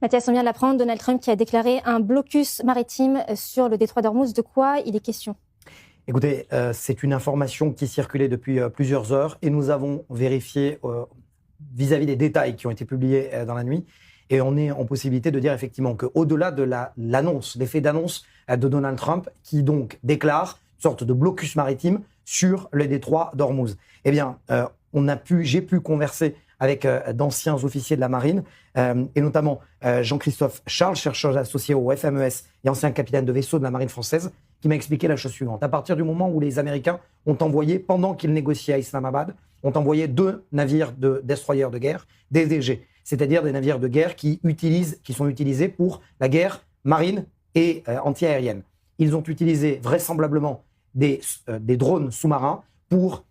Mathias, on vient de l'apprendre, Donald Trump qui a déclaré un blocus maritime sur le détroit d'Ormuz. De quoi il est question? Écoutez, c'est une information qui circulait depuis plusieurs heures et nous avons vérifié vis-à-vis des détails qui ont été publiés dans la nuit. Et on est en possibilité de dire effectivement qu'au-delà de l'annonce, l'effet d'annonce de Donald Trump, qui donc déclare une sorte de blocus maritime sur le détroit d'Ormuz, eh bien, j'ai pu converser avec d'anciens officiers de la marine, et notamment Jean-Christophe Charles, chercheur associé au FMES et ancien capitaine de vaisseau de la marine française, qui m'a expliqué la chose suivante. À partir du moment où les Américains ont envoyé, pendant qu'ils négociaient à Islamabad, ont envoyé 2 navires de destroyers de guerre, des DG, c'est-à-dire des navires de guerre qui sont utilisés pour la guerre marine et anti-aérienne. Ils ont utilisé vraisemblablement des drones sous-marins pour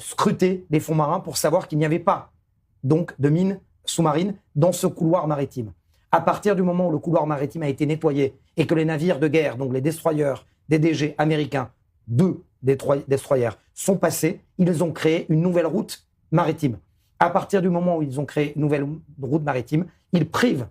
scruter les fonds marins pour savoir qu'il n'y avait pas donc de mines sous-marines dans ce couloir maritime. À partir du moment où le couloir maritime a été nettoyé et que les navires de guerre, donc les destroyers, des DG américains, 2 destroyers, sont passés, ils ont créé une nouvelle route maritime. À partir du moment où ils ont créé une nouvelle route maritime, ils privent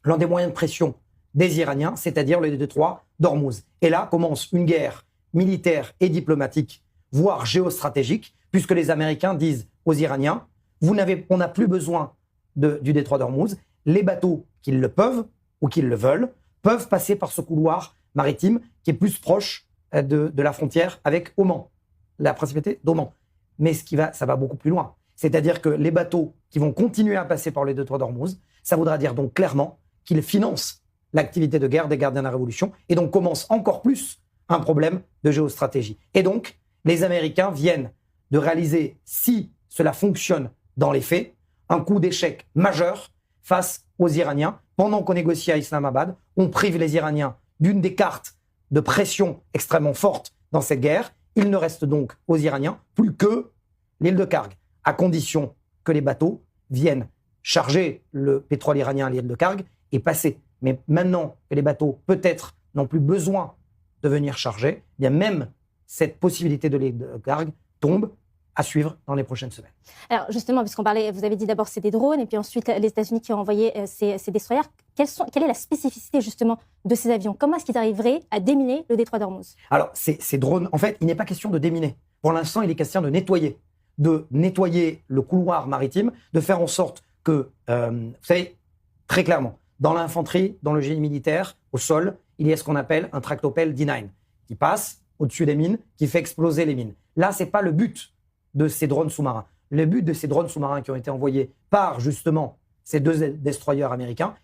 l'un des moyens de pression des Iraniens, c'est-à-dire le détroit d'Ormuz. Et là commence une guerre militaire et diplomatique, voire géostratégique, puisque les Américains disent aux Iraniens, on n'a plus besoin du détroit d'Ormuz, les bateaux qui le peuvent ou qui le veulent peuvent passer par ce couloir maritime qui est plus proche de la frontière avec Oman, la principauté d'Oman. Mais ça va beaucoup plus loin. C'est-à-dire que les bateaux qui vont continuer à passer par le détroit d'Ormuz, ça voudra dire donc clairement qu'ils financent l'activité de guerre des gardiens de la Révolution et donc commence encore plus un problème de géostratégie. Et donc, les Américains viennent de réaliser, si cela fonctionne dans les faits, un coup d'échec majeur face aux Iraniens. Pendant qu'on négocie à Islamabad, on prive les Iraniens d'une des cartes de pression extrêmement forte dans cette guerre. Il ne reste donc aux Iraniens plus que l'île de Karg, à condition que les bateaux viennent charger le pétrole iranien à l'île de Karg et passer. Mais maintenant que les bateaux, peut-être, n'ont plus besoin de venir charger, eh bien même cette possibilité de l'île de Karg tombe à suivre dans les prochaines semaines. Alors justement, puisqu'on parlait, vous avez dit d'abord c'est des drones, et puis ensuite les États-Unis qui ont envoyé ces destroyers. Quelle est la spécificité justement de ces avions? Comment est-ce qu'ils arriveraient à déminer le détroit d'Ormuz? Alors ces drones, en fait, il n'est pas question de déminer. Pour l'instant, il est question de nettoyer le couloir maritime, de faire en sorte que, vous savez, très clairement, dans l'infanterie, dans le génie militaire, au sol, il y a ce qu'on appelle un tractopelle D9 qui passe au-dessus des mines, qui fait exploser les mines. Là, c'est pas le but de ces drones sous-marins. Le but de ces drones sous-marins qui ont été envoyés par, justement, ces 2 destroyers américains,